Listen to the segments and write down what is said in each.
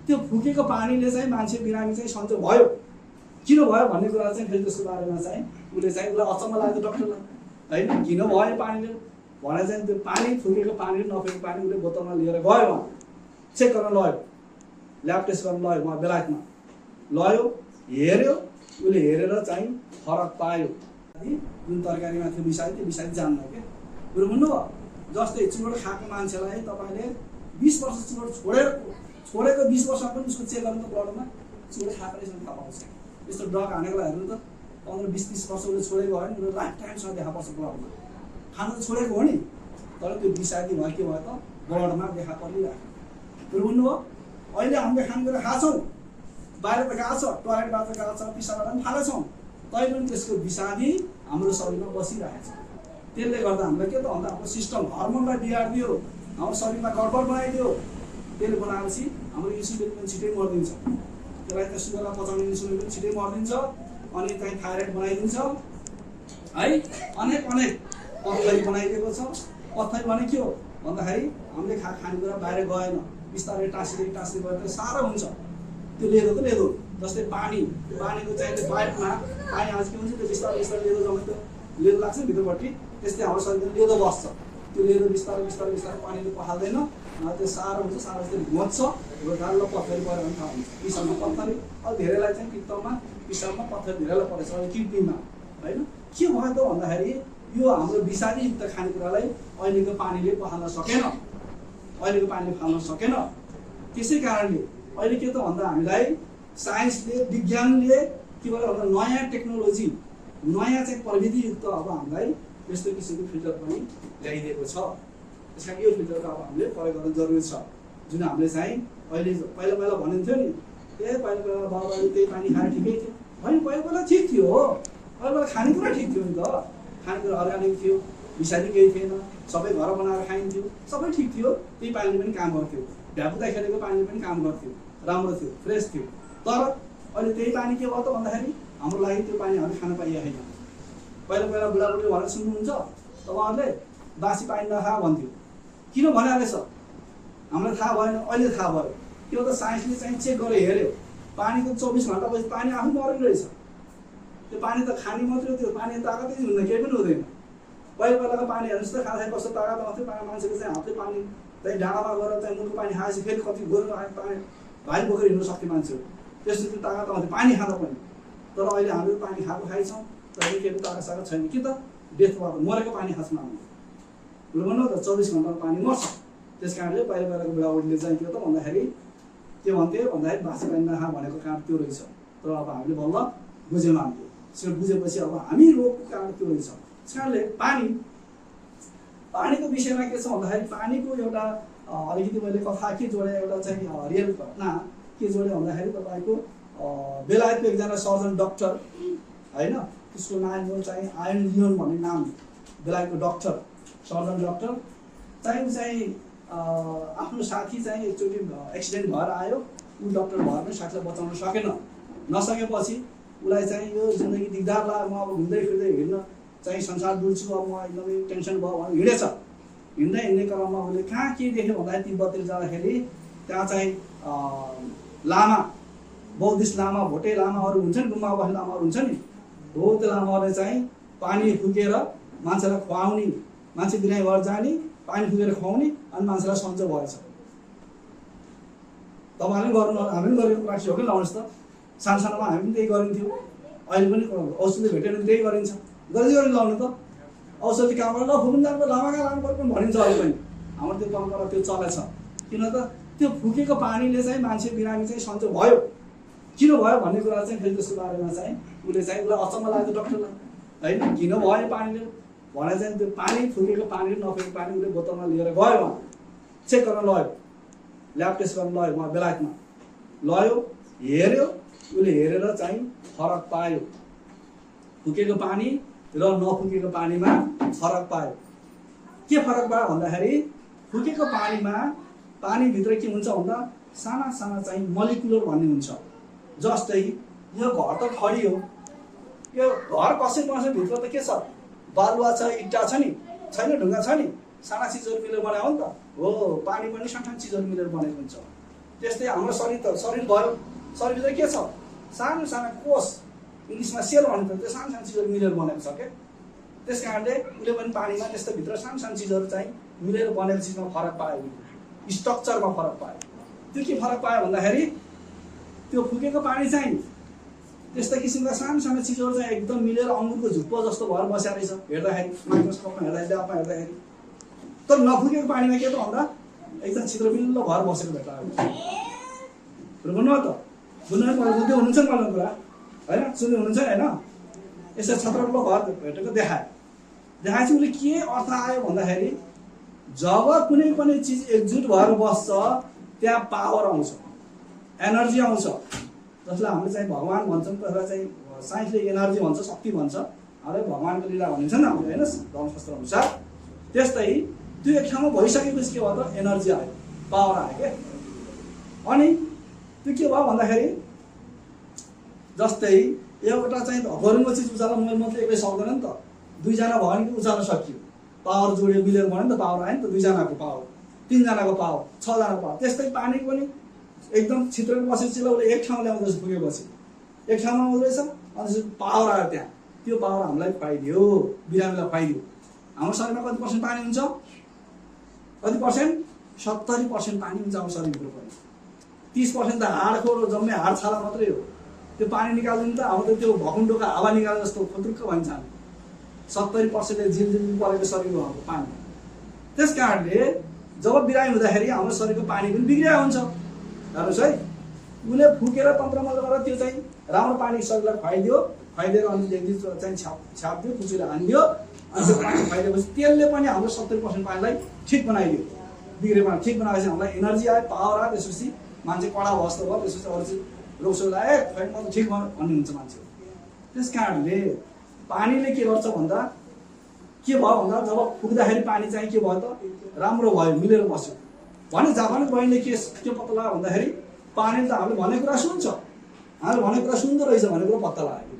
त्यो फुकेको पानीले चाहिँ मान्छे बिरामी चाहिँ सन्चो भयो किन भयो भन्ने कुरा चाहिँ फेरि त्यसको बारेमा चाहिँ उसले चाहिँ उसलाई अचम्म लाग्यो डक्टरलाई होइन किन भयो पानीले भने चाहिँ त्यो पानी फुकेको पानी नफुकेको पानी उसले बोतलमा लिएर गयो उहाँ चेक गर्न लग्यो ल्याब टेस्ट गर्न लग्यो उहाँ बेलायतमा लग्यो हेऱ्यो उसले हेरेर चाहिँ फरक पायो जुन तरकारीमा थियो विषादी त्यो विषादी जान्न क्या कुरो बुझ्नुभयो जस्तै चुरोट खाएको मान्छेलाई तपाईँले 20 वर्ष चुरोट छोडेको 20 वर्षमा पनि उसको चेक गर्नु त ब्लडमा चुरोट खाएको रहेछ थाहा पाउँछ यस्तो ड्रग हानेको हेर्नु त 15-20-30 वर्ष उसले छोडेको भयो नि लाइफ टाइमसम्म देखा पर्छ ब्लडमा खानु त छोडेको हो नि तर त्यो विषादी भयो के भयो त ब्लडमा देखा परिरहेको कुरो बुझ्नुभयो अहिले हामीले खानेकुरा खान्छौँ बाहिर त गएको छ टोयलेटबाट गएको छ पिसाबबाट पनि खाएको छौँ तै पनि त्यसको विषादी हाम्रो शरीरमा बसिरहेको छ त्यसले गर्दा हामीलाई के त भन्दा हाम्रो सिस्टम हर्मोनलाई बिगारिदियो हाम्रो शरीरमा गडबड बनाइदियो त्यसले बनाएपछि हाम्रो इन्सुलिन पनि छिटै मरिदिन्छ त्यसलाई त सुगरलाई पचाउने इन्सुलिन पनि छिटै मरिदिन्छ अनि चाहिँ थाइरोइड बनाइदिन्छ है अनेक पथरी बनाइदिएको छ पथरी भने के हो भन्दाखेरि हामीले खानेकुरा बाहिर गएन बिस्तारै टाँसिँदै गएर त साह्रो हुन्छ त्यो लेदो जस्तै पानीको चाहिँ पाइपमा पानी आज के हुन्छ त्यो बिस्तारै लेदो जम्मै लेदो लाग्छ भित्रपट्टि त्यस्तै हाम्रो शरीरमा लेदो बस्छ त्यो लेदो बिस्तारै पानीले पखाल्दैन त्यो साह्रो हुन्छ साह्रो जस्तै घोच्छ र गाह्रो पत्थरी पऱ्यो भने थाहा हुन्छ पिसाबमा पत्थरी अलि धेरैलाई चाहिँ पित्तमा पिसाबमा पत्थर धेरैलाई परेछ अहिले किडनीमा होइन के भयो त भन्दाखेरि यो हाम्रो विषादीयुक्त खानेकुरालाई अहिलेको पानीले पखाल्न सकेन त्यसै कारणले अहिले के त भन्दा हामीलाई साइन्सले विज्ञानले के भयो भन्दा नयाँ टेक्नोलोजी नयाँ चाहिँ प्रविधियुक्त अब हामीलाई यस्तो किसिमको फिल्टर पनि ल्याइदिएको छ त्यस कारण यो फिल्टरको अब हामीले प्रयोग गर्न जरुरी छ जुन हामीले चाहिँ अहिले पहिला भनिन्थ्यो नि पहिला बाबाले त्यही पानी खाएर ठिकै थियो होइन पहिला ठिक थियो हो पहिला खानेकुरा ठिक थियो नि त खानेकुरा अर्ग्यानिक थियो विषादी केही थिएन सबै घर बनाएर खाइन्थ्यो सबै ठिक थियो त्यही पानीले पनि काम गर्थ्यो भ्यापुता खेलेको पानीले पनि काम गर्थ्यो राम्रो थियो फ्रेस थियो तर अहिले त्यही पानी के भयो त भन्दाखेरि हाम्रो लागि त्यो पानी हामीले खान पाइएको छैन पहिला बुढाबुढीले भनेर सुन्नुहुन्छ तपाईँहरूले बासी पानी नखा भन्थ्यो किन भनिहालेछ हामीलाई थाहा भएन अहिले थाहा भयो त्यो त साइन्सले चाहिँ चेक गरेर हेऱ्यो पानीको 24 घण्टापछि पानी आफै मरिरहेको रहेछ त्यो पानी त खाने मात्रै त्यो पानी तागतै हुँदैन केही पनि हुँदैन पहिलाको पानी हेर्नुहोस् त खाँदा कस्तो तागत आउँथ्यो मान्छेले चाहिँ हातले पानी त्यही डाँडामा गएर चाहिँ मुखको पानी खाएपछि फेरि कति गोरु पानी भारी बोकेर हिँड्नु सक्ने मान्छे त्यस्तो त्यो तागत आउँथ्यो पानी खाँदा पनि तर अहिले हामीले पानी खाएछौँ तर केही तागत छैन कि त डेथ भयो मरेको पानी खाँच्न आउनु भन्नु त 24 घण्टामा पानी मर्छ त्यस कारणले पहिलाको बुढाबुढीले चाहिँ के त भन्दाखेरि के भन्थ्यो भन्दाखेरि बासी पानी नखा भनेको कारण त्यो रहेछ तर अब हामीले बल्ल बुझ्यौँ हामीले त्यसो बुझेपछि अब हामी रोगको कारण त्यो रहेछ त्यस कारणले पानीको विषयमा के छ भन्दाखेरि पानीको एउटा अलिकति मैले कथा के जोडे एउटा चाहिँ रियल घटना के जोडे भन्दाखेरि तपाईँको बेलायतको एकजना सर्जन डक्टर होइन त्यसको नाम चाहिँ आयन लियोन भन्ने नाम बेलायतको डक्टर सर्जन डक्टर चाहिँ आफ्नो साथी चाहिँ एकचोटि एक्सिडेन्ट भएर आयो ऊ डक्टर भएर पनि साथीलाई बचाउन सकेन नसकेपछि उसलाई चाहिँ यो जिन्दगी दिगदार लाग्यो म अब घुम्दै फिर्दै हिँड्न चाहिँ संसार डुल्छु अब म एकदमै टेन्सन भयो भनेर हिँडेछ हिँड्ने क्रममा उसले कहाँ के देख्यो भन्दाखेरि तिब्बततिर जाँदाखेरि त्यहाँ चाहिँ लामा बौद्धिस्ट लामा भोटे लामाहरू हुन्छ नि गुम्बा बस्ने लामाहरू हुन्छ नि हो त्यो लामाहरूले चाहिँ पानी फुकेर मान्छेलाई खुवाउने मान्छे बिरामी भएर जाने पानी फुकेर खुवाउने अनि मान्छेलाई सन्चो भएछ तपाईँहरूले गर्नु हामी पनि गरेको प्र्याक्टिस हो कि लाउनुहोस् त सानोमा हामी पनि त्यही गरिन्थ्यौँ अहिले पनि औषधि भेट्यो भने त्यही गरिन्छ गरी लाउनु त औषधि कहाँबाट लफुकुन जानु लामा कहाँ लानु पर्ने भनिन्छ अहिले पनि हाम्रो त्यो परम्परा त्यो चलेछ किन त त्यो फुकेको पानीले चाहिँ मान्छे बिरामी चाहिँ सन्चो भयो किन भयो भन्ने कुरा चाहिँ फेरि त्यसको बारेमा चाहिँ उसलाई अचम्म लाग्यो डक्टरलाई होइन किन भयो पानीले भने चाहिँ त्यो पानी फुकेको पानी नफुकेको पानी उसले बोतलमा लिएर गयो उहाँ चेक गर्न लग्यो ल्याब टेस्ट गर्न लग्यो उहाँ बेलायतमा लग्यो हेऱ्यो उसले हेरेर चाहिँ फरक पायो फुकेको पानी र नफुकेको पानीमा फरक पायो के फरक पायो भन्दाखेरि फुकेको पानीमा पानीभित्र के हुन्छ भन्दा साना साना चाहिँ मोलिकुलर भन्ने हुन्छ जस्तै यो घर त खडी हो यो घर कसै भित्र त के छ बालुवा छ इट्टा छ नि छैन ढुङ्गा छ नि साना चिजहरू मिलेर बनायो नि त हो पानी पनि सानो चिजहरू मिलेर बनेको हुन्छ त्यस्तै हाम्रो शरीर भयो, शरीरभित्र के छ? सानो सानो कोष, इङ्ग्लिसमा सेल भन्छ, त्यो सानो सानो चिजहरू मिलेर बनेको छ क्या। त्यस कारणले उसले पनि पानीमा त्यस्तो भित्र सानो सानो चिजहरू चाहिँ मिलेर बनेको चिजमा फरक पायो, स्ट्रक्चरमा फरक पायो। त्यो के फरक पायो भन्दाखेरि त्यो फुकेको पानी चाहिँ त्यस्तो किसिमका सानो सानो चिजहरू चाहिँ एकदम मिलेर अङ्गुरको झुप्पो जस्तो भएर बसेको रहेछ हेर्दाखेरि, माइक्रोस्कोपमा हेर्दाखेरि, ल्याबमा हेर्दाखेरि। तर नफुकेको पानीमा के त भन्दा एकदम छिद्रबिल्लो भएर बसेको भेट्ला बुझ्नु त? बुझ्दै हुनुहुन्छ नि मलाई कुरा होइन? सुन्नु हुनुहुन्छ नि होइन? यसो छत्रपल्लो भएर भेटेको देखाएपछि उसले के अर्थ आयो भन्दाखेरि जब कुनै पनि चिज एकजुट भएर बस्छ त्यहाँ पावर आउँछ, एनर्जी आउँछ, जसलाई हामीले चाहिँ भगवान भन्छौँ, त्यसलाई चाहिँ साइन्सले एनर्जी भन्छ, शक्ति भन्छ, हामीले भगवानको लीला भनिन्छ नि हामीले होइन धर्मशास्त्र अनुसार। त्यस्तै त्यो एक ठाउँमा भइसकेपछि के भयो त? एनर्जी आयो, पावर आयो क्या। अनि त्यो के भयो भन्दाखेरि जस्तै एउटा चाहिँ घरको चिज उचाल्न मैले मात्रै एक्लै सक्दैन नि त, दुईजना भयो भने उचाल्न सकियो, पावर जोड्यो, मिलेर भयो नि त, पावर आयो नि त, दुईजनाको पावर, तीनजनाको पावर, छजनाको पावर। त्यस्तै पानीको पनि एकदम छिट्रेर बसेपछि उसले एक ठाउँ ल्याउँदैछ, पुगेपछि एक ठाउँमा आउँदैछ, अनि पावर आयो त्यहाँ। त्यो पावर हामीलाई खुवाइदियो, बिरामीलाई खुवाइदियो। हाम्रो शरीरमा कति पर्सेन्ट पानी हुन्छ? कति पर्सेन्ट? 70% पानी हुन्छ हाम्रो शरीरभित्र पनि। 30% त हाडको जम्मै हाड छाला मात्रै हो। त्यो पानी निकाल्दिनु त हाम्रो त्यो भकुण्डोको हावा निकाले जस्तो खुत्रुक्क भइन्छ। 70% झिल परेको शरीर हो हाम्रो पानी। त्यस कारणले जब बिरामी हुँदाखेरि हाम्रो शरीरको पानी पनि बिग्रिया हुन्छ। हेर्नुहोस् है, उसले फुकेर तन्त्रमा गरेर त्यो चाहिँ राम्रो पानी शरीरलाई खुवाइदियो, खुवाइदिएर अनि चाहिँ छापिदियो, कुचुले हानिदियो, अनि त्यो पानी खुवाइदिएपछि त्यसले पनि हाम्रो 70% पानीलाई ठिक बनाइदियो। बिग्रेको पानी ठिक बनाएपछि हामीलाई एनर्जी आयो, पावर आयो, त्यसपछि मान्छे कडा अवस्था भयो, त्यसपछि अरू चाहिँ रोगसोग आयो, खै म त ठिक भयो भन्ने हुन्छ मान्छे। त्यस कारणले पानीले के गर्छ भन्दा के भयो भन्दा जब फुक्दाखेरि पानी चाहिँ के भयो त? राम्रो भयो, मिलेर बस्यो भने जापानी बहिनीले के पत्ता लाग्यो भन्दाखेरि पानीले त हामीले भनेको कुरा सुन्छ, हामीले भनेको कुरा सुन्दो रहेछ भन्ने कुरा पत्ता लाग्यो।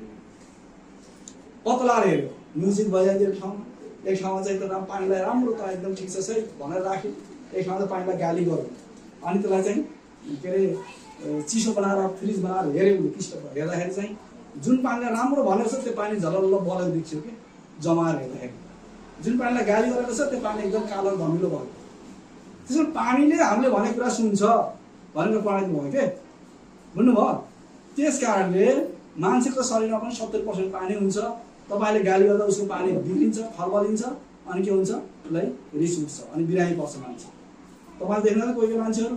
पत्ता लगाएर हेऱ्यो, म्युजिक बजाइदियो एक ठाउँमा चाहिँ त पानीलाई राम्रो त एकदम ठिक छ सही भनेर राख्यो, एक ठाउँमा त पानीलाई गाली गर्यो, अनि त्यसलाई चाहिँ के अरे चिसो बनाएर फ्रिज बनाएर हेऱ्यो। हेर्दाखेरि चाहिँ जुन पानीलाई राम्रो भनेको छ त्यो पानी झलल्ल बलेको देखियो कि जमाएर हेर्दाखेरि, जुन पानीलाई गाली गरेको छ त्यो पानी एकदम कालो धमिलो भयो। त्यसमा पानीले हामीले भनेको कुरा सुन्छ भनेर पढाइदिनु भयो के, बुझ्नुभयो? त्यस कारणले मान्छेको शरीरमा पनि 70% पानी हुन्छ। तपाईँले गाली गर्दा उसको पानी बिग्रिन्छ, खर्बलिन्छ, अनि के हुन्छ? उसलाई रिस उठ्छ, अनि बिरामी पर्छ मान्छे। तपाईँले देख्नु कोही कोही मान्छेहरू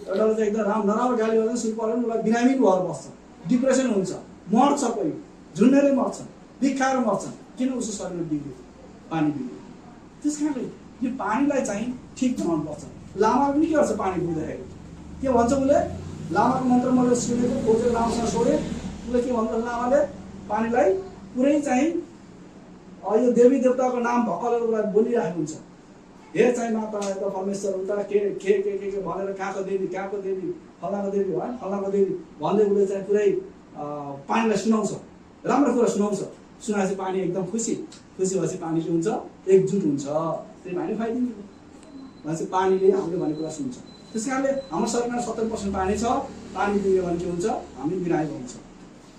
एउटा चाहिँ एकदम नराम्रो गाली गर्दा सुरु पऱ्यो भने उसलाई बिरामी भएर बस्छ, डिप्रेसन हुन्छ, मर्छ, कोही झुन्डेरै मर्छ, बिखाएर मर्छ। किन? उसको शरीर बिग्रियो, पानी बिग्रियो। त्यस कारणले यो पानीलाई चाहिँ ठिक बनाउनु पर्छ। लामा पनि के गर्छ? पानी पुग्दाखेरि के भन्छ उसले? लामाको मन्त्र मैले सुनेको, खोजेर राम्रोसँग सोधेँ, उसले के भन्छ? लामाले पानीलाई पुरै चाहिँ यो देवी देवताको नाम भक्कलेर उसलाई बोलिरहेको हुन्छ। हे चाहिँ माता यता परमेश्वर उता के भनेर कहाँको देवी फलाको देवी भयो, फलाको देवी भन्दै उसले चाहिँ पुरै पानीलाई सुनाउँछ, राम्रो कुरा सुनाउँछ। सुनाएपछि पानी एकदम खुसी भएपछि पानी के हुन्छ? एकजुट हुन्छ, त्यही पानी खुवाइदिनु भनेपछि पानीले हामीले भनेको कुरा सुन्छ। त्यस कारणले हाम्रो शरीरमा 70% पानी छ, पानी बिग्रियो भने के हुन्छ? हामी बिरामी हुन्छ।